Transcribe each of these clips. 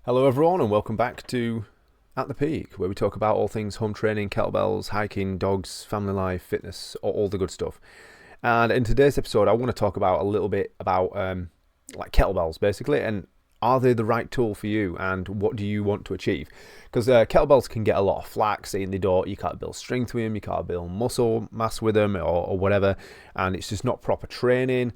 Hello, everyone, and welcome back to At the Peak, where we talk about all things home training, kettlebells, hiking, dogs, family life, fitness, all the good stuff. And in today's episode, I want to talk about a little bit about like kettlebells, basically, and are they the right tool for you, and what do you want to achieve? Because kettlebells can get a lot of flack, saying you can't build strength with them, you can't build muscle mass with them, or whatever, and it's just not proper training.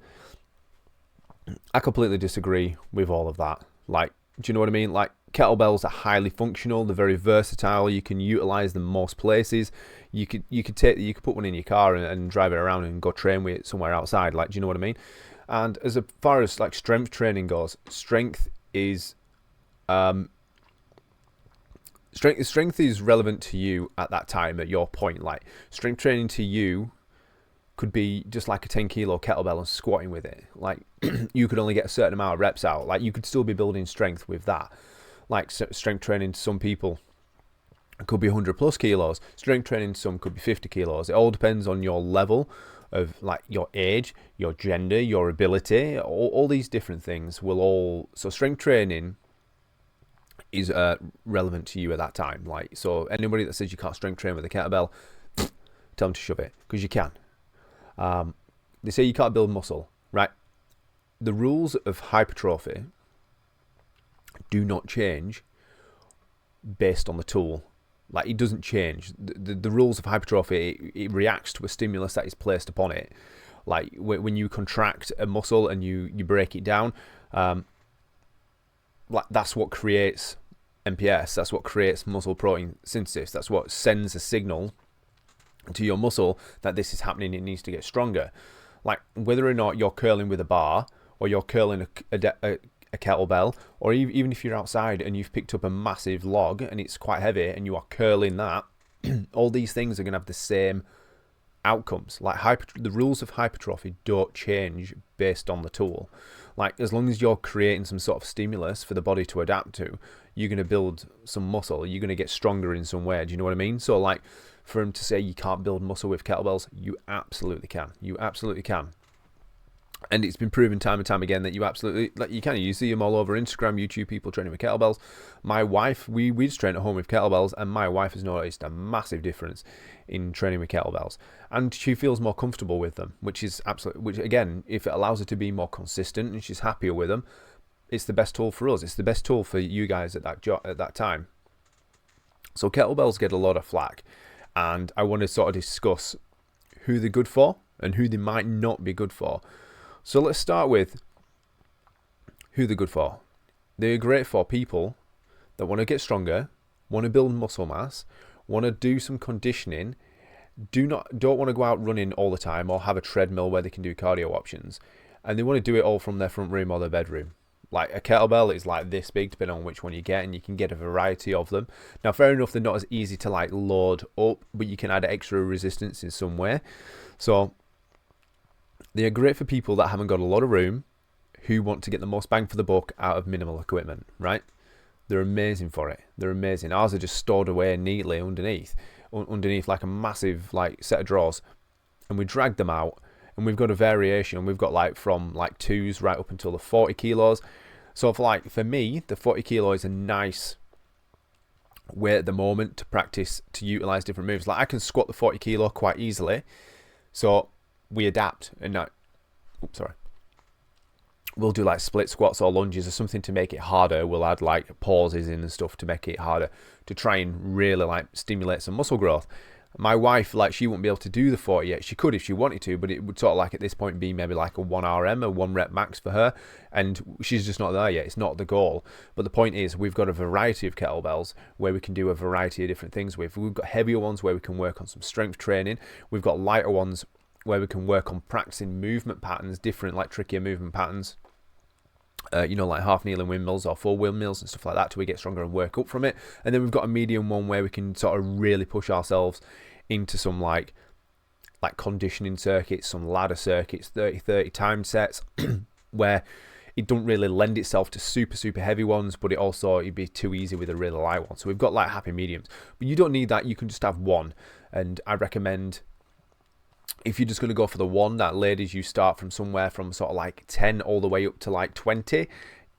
I completely disagree with all of that. Like, do you know what I mean? Like, kettlebells are highly functional. They're very versatile. You can utilize them most places. You could put one in your car and drive it around and go train with it somewhere outside. Like, do you know what I mean? And as far as like strength training goes, strength is relevant to you at that time, at your point. Like, strength training to you could be just like a 10 kilo kettlebell and squatting with it. Like, you could only get a certain amount of reps out. Like, you could still be building strength with that. Like, strength training to some people could be 100 plus kilos. Strength training to some could be 50 kilos. It all depends on your level of, like, your age, your gender, your ability. All these different things will all... So strength training is relevant to you at that time. Like, so anybody that says you can't strength train with a kettlebell, tell them to shove it, because you can. They say you can't build muscle, right? The rules of hypertrophy do not change based on the tool. Like, it doesn't change. The rules of hypertrophy, it reacts to a stimulus that is placed upon it. Like, when you contract a muscle and you break it down, like, that's what creates MPS. That's what creates muscle protein synthesis. That's what sends a signal to your muscle that this is happening, it needs to get stronger. Like, whether or not you're curling with a bar, or you're curling a kettlebell, or even if you're outside and you've picked up a massive log and it's quite heavy and you are curling that, all these things are going to have the same outcomes. Like, the rules of hypertrophy don't change based on the tool. Like, as long as you're creating some sort of stimulus for the body to adapt to, you're going to build some muscle, you're going to get stronger in some way. Do you know what I mean? So, like, for him to say you can't build muscle with kettlebells, you absolutely can. You absolutely can. And it's been proven time and time again that you absolutely, like, you can. You see them all over Instagram, YouTube, people training with kettlebells. My wife, we just train at home with kettlebells, and my wife has noticed a massive difference in training with kettlebells. And she feels more comfortable with them, which again, if it allows her to be more consistent and she's happier with them, it's the best tool for us. It's the best tool for you guys at that time. So kettlebells get a lot of flack, and I want to sort of discuss who they're good for and who they might not be good for. So let's start with who they're good for. They're great for people that want to get stronger, want to build muscle mass, want to do some conditioning, don't want to go out running all the time or have a treadmill where they can do cardio options, and they want to do it all from their front room or their bedroom. Like, a kettlebell is like this big, depending on which one you get, and you can get a variety of them. Now, fair enough, they're not as easy to, like, load up, but you can add extra resistance in some way. So they are great for people that haven't got a lot of room, who want to get the most bang for the buck out of minimal equipment, right? They're amazing for it. They're amazing. Ours are just stored away neatly underneath like a massive, like, set of drawers, and we drag them out, and we've got a variation. We've got, like, from, like, 2s right up until the 40 kilos. So for me, the 40 kilo is a nice way at the moment to practice, to utilize different moves. Like, I can squat the 40 kilo quite easily, so we adapt, and now, we'll do, like, split squats or lunges or something to make it harder. We'll add, like, pauses in and stuff to make it harder, to try and really, like, stimulate some muscle growth. My wife, like, she wouldn't be able to do the 40 yet. She could if she wanted to, but it would sort of, like, at this point be maybe like a 1RM, a 1 rep max for her, and she's just not there yet. It's not the goal. But the point is, we've got a variety of kettlebells where we can do a variety of different things with. We've got heavier ones where we can work on some strength training. We've got lighter ones where we can work on practicing movement patterns, different, like, trickier movement patterns. Like half kneeling windmills or full windmills and stuff like that, till we get stronger and work up from it. And then we've got a medium one where we can sort of really push ourselves into some like conditioning circuits, some ladder circuits, 30 time sets, where it don't really lend itself to super heavy ones, but it'd be too easy with a really light one. So we've got, like, happy mediums, but you don't need that. You can just have one, and I recommend, if you're just going to go for the one, that ladies, you start from somewhere from sort of like 10 all the way up to like 20.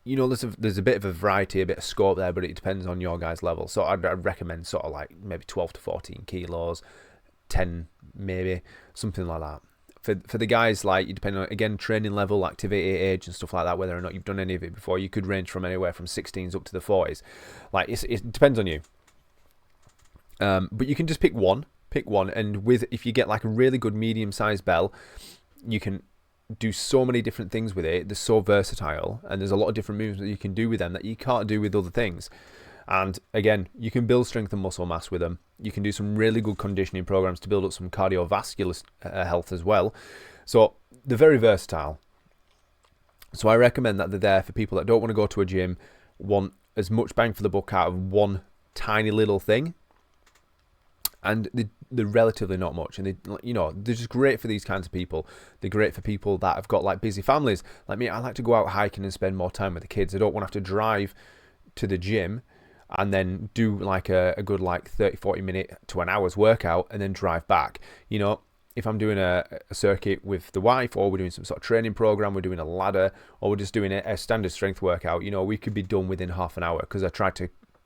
there's a bit of a variety, a bit of scope there, but it depends on your guys' level. So I'd recommend sort of like maybe 12 to 14 kilos, 10 maybe, something like that. For the guys, like, you depend on, again, training level, activity, age, and stuff like that, whether or not you've done any of it before. You could range from anywhere from 16s up to the 40s. Like, it depends on you. But you can just pick one, and if you get like a really good medium-sized bell, you can do so many different things with it. They're so versatile, and there's a lot of different movements that you can do with them that you can't do with other things. And again, you can build strength and muscle mass with them. You can do some really good conditioning programs to build up some cardiovascular health as well. So they're very versatile. So I recommend that they're there for people that don't want to go to a gym, want as much bang for the buck out of one tiny little thing. And they're relatively not much, and they're just great for these kinds of people. They're great for people that have got like busy families. Like me, I like to go out hiking and spend more time with the kids. I don't want to have to drive to the gym and then do like a good like 30, 40 minute to an hour's workout and then drive back. If I'm doing a circuit with the wife, or we're doing some sort of training program, we're doing a ladder, or we're just doing a standard strength workout, we could be done within half an hour, because I try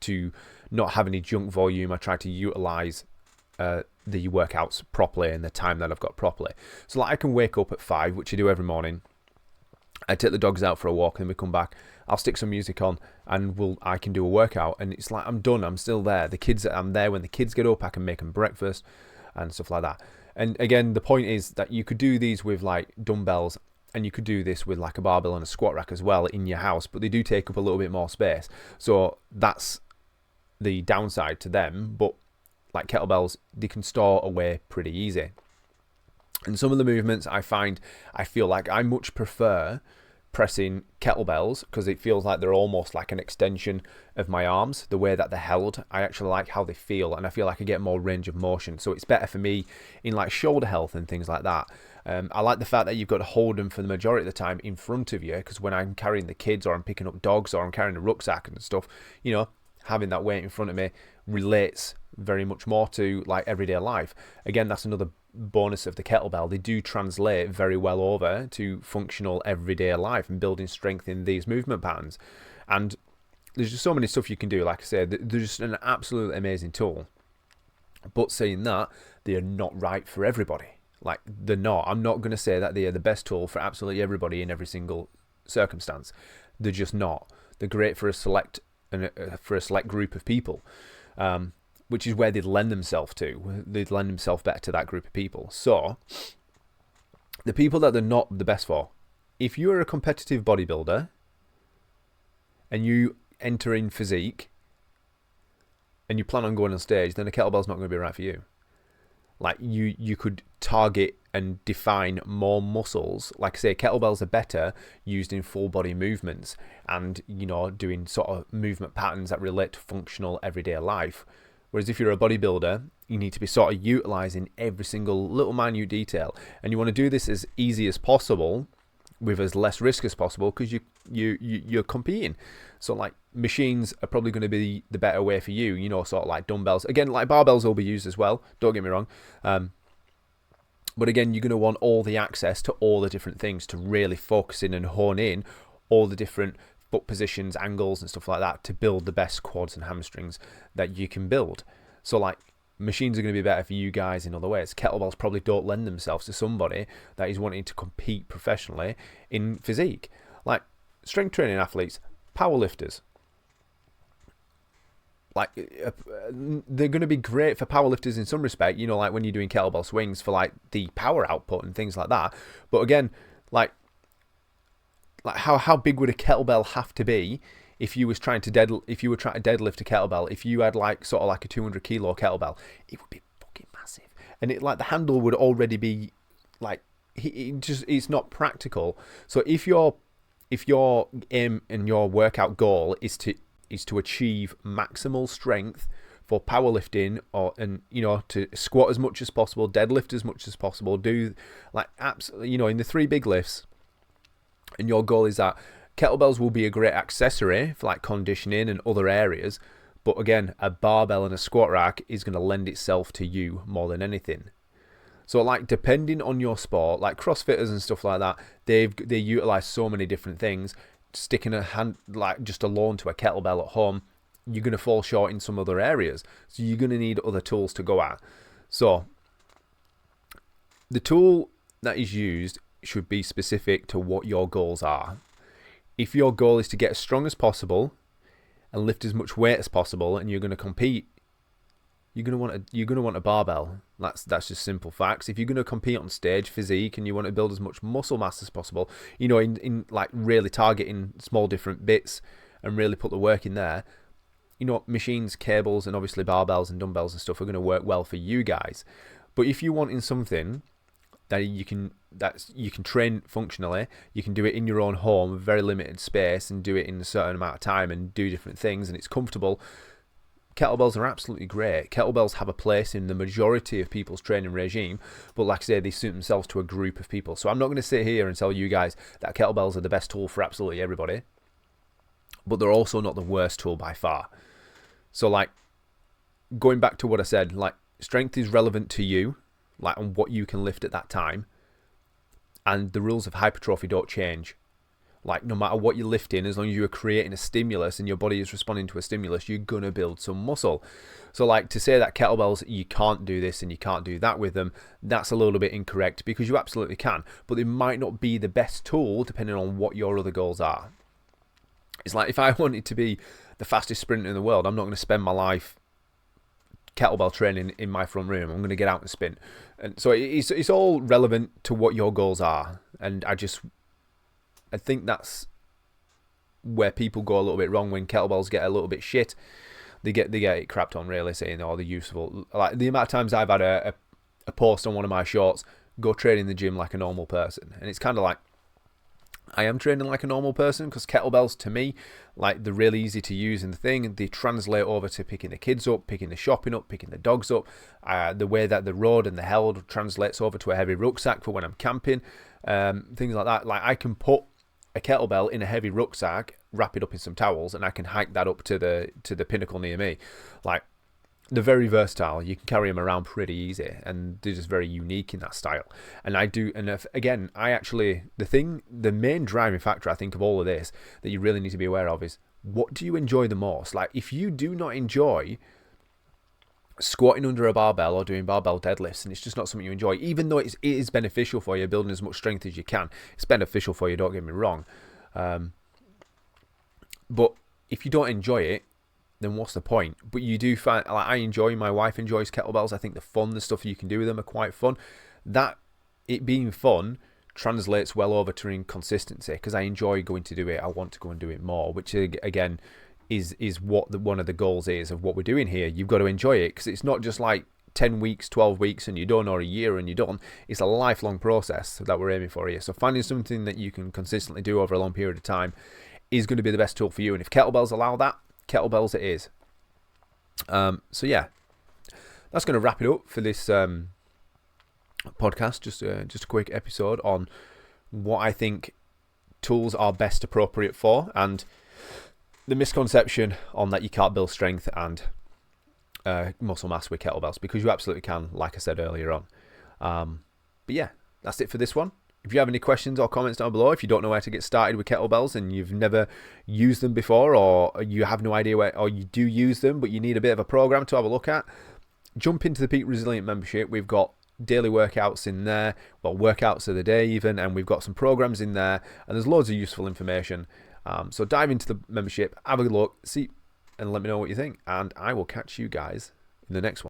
to not have any junk volume. I try to utilize the workouts properly and the time that I've got properly. So like, I can wake up at 5, which I do every morning. I take the dogs out for a walk, and then we come back. I'll stick some music on, and I can do a workout, and it's like I'm done. I'm still there. I'm there when the kids get up. I can make them breakfast and stuff like that. And again, the point is that you could do these with like dumbbells, and you could do this with like a barbell and a squat rack as well in your house, but they do take up a little bit more space. So that's the downside to them. But like kettlebells, they can store away pretty easy. And some of the movements I feel like I much prefer pressing kettlebells, because it feels like they're almost like an extension of my arms, the way that they're held. I actually like how they feel, and I feel like I get more range of motion. So it's better for me in like shoulder health and things like that. I like the fact that you've got to hold them for the majority of the time in front of you, because when I'm carrying the kids, or I'm picking up dogs, or I'm carrying a rucksack and stuff, having that weight in front of me relates very much more to like everyday life. Again, that's another bonus of the kettlebell. They do translate very well over to functional everyday life and building strength in these movement patterns. And there's just so many stuff you can do. Like I said, they're just an absolutely amazing tool. But saying that, they are not right for everybody. Like, they're not. I'm not going to say that they are the best tool for absolutely everybody in every single circumstance. They're just not. They're great for a select group of people, which is where they'd lend themselves to. They'd lend themselves better to that group of people. So the people that they're not the best for, if you're a competitive bodybuilder and you enter in physique and you plan on going on stage, then a kettlebell's not going to be right for you. Like, you could target and define more muscles. Like I say, kettlebells are better used in full body movements and, doing sort of movement patterns that relate to functional everyday life. Whereas if you're a bodybuilder, you need to be sort of utilizing every single little minute detail. And you want to do this as easy as possible with as less risk as possible, because you're competing. So like, machines are probably going to be the better way for you, sort of like dumbbells. Again, like barbells will be used as well, don't get me wrong. But again, you're going to want all the access to all the different things to really focus in and hone in all the different foot positions, angles and stuff like that to build the best quads and hamstrings that you can build. So like, machines are going to be better for you guys in other ways. Kettlebells probably don't lend themselves to somebody that is wanting to compete professionally in physique. Like, strength training athletes, powerlifters, like, they're going to be great for powerlifters in some respect, like when you're doing kettlebell swings for like the power output and things like that. But again, like how big would a kettlebell have to be if you were trying to deadlift a kettlebell? If you had like sort of like a 200 kilo kettlebell, it would be fucking massive, and it like the handle would already be like, it's not practical. So if your aim and your workout goal is to achieve maximal strength for powerlifting, to squat as much as possible, deadlift as much as possible, do like absolutely, in the 3 big lifts, and your goal is that, kettlebells will be a great accessory for like conditioning and other areas. But again, a barbell and a squat rack is going to lend itself to you more than anything. So like, depending on your sport, like CrossFitters and stuff like that, they utilize so many different things sticking a hand, like just alone to a kettlebell at home, you're going to fall short in some other areas. So you're going to need other tools to go at. So the tool that is used should be specific to what your goals are. If your goal is to get as strong as possible and lift as much weight as possible, and you're going to compete, you're going to want a barbell. That's just simple facts. If you're going to compete on stage, physique, and you want to build as much muscle mass as possible, you know, in like really targeting small different bits and really put the work in there, you know, machines, cables, and obviously barbells and dumbbells and stuff are going to work well for you guys. But if you're wanting something that you can train functionally, you can do it in your own home, very limited space, and do it in a certain amount of time and do different things, and it's comfortable, kettlebells are absolutely great. Kettlebells have a place in the majority of people's training regime, but like I say, they suit themselves to a group of people. So I'm not going to sit here and tell you guys that kettlebells are the best tool for absolutely everybody, but they're also not the worst tool by far. So like, going back to what I said, like, strength is relevant to you, like on what you can lift at that time, and the rules of hypertrophy don't change. Like, no matter what you're lifting, as long as you're creating a stimulus and your body is responding to a stimulus, you're gonna build some muscle. So like, to say that kettlebells, you can't do this and you can't do that with them, that's a little bit incorrect, because you absolutely can, but they might not be the best tool depending on what your other goals are. It's like, if I wanted to be the fastest sprinter in the world, I'm not going to spend my life kettlebell training in my front room. I'm going to get out and spin. And so it's all relevant to what your goals are. And I think that's where people go a little bit wrong when kettlebells get a little bit shit. They get it crapped on, really, saying, oh, they're useful. Like, the amount of times I've had a post on one of my shorts, go train in the gym like a normal person. And it's kind of like, I am training like a normal person, because kettlebells, to me, like, they're really easy to use in the thing, and they translate over to picking the kids up, picking the shopping up, picking the dogs up. The way that the road and the held translates over to a heavy rucksack for when I'm camping, things like that. Like, I can put a kettlebell in a heavy rucksack, wrap it up in some towels, and I can hike that up to the pinnacle near me. Like, they're very versatile. You can carry them around pretty easy, and they're just very unique in that style. And the main driving factor, I think, of all of this that you really need to be aware of is, what do you enjoy the most? Like, if you do not enjoy squatting under a barbell or doing barbell deadlifts, and it's just not something you enjoy, even though it is beneficial for you, building as much strength as you can, it's beneficial for you, don't get me wrong. But if you don't enjoy it, then what's the point? But you do find, like, my wife enjoys kettlebells. I think the fun, the stuff you can do with them are quite fun. That, it being fun, translates well over to consistency, because I enjoy going to do it. I want to go and do it more, which again is what one of the goals is of what we're doing here. You've got to enjoy it, because it's not just like 10 weeks, 12 weeks and you're done, or a year and you're done. It's a lifelong process that we're aiming for here. So finding something that you can consistently do over a long period of time is going to be the best tool for you. And if kettlebells allow that, kettlebells it is. So yeah, that's going to wrap it up for this podcast. Just a quick episode on what I think tools are best appropriate for, and the misconception on that you can't build strength and muscle mass with kettlebells, because you absolutely can, like I said earlier on. But yeah, that's it for this one. If you have any questions or comments down below, if you don't know where to get started with kettlebells and you've never used them before, or you have no idea where, or you do use them but you need a bit of a program to have a look at, jump into the Peak Resilient membership. We've got daily workouts in there, well, workouts of the day even, and we've got some programs in there, and there's loads of useful information. So dive into the membership, have a look, see, and let me know what you think, and I will catch you guys in the next one.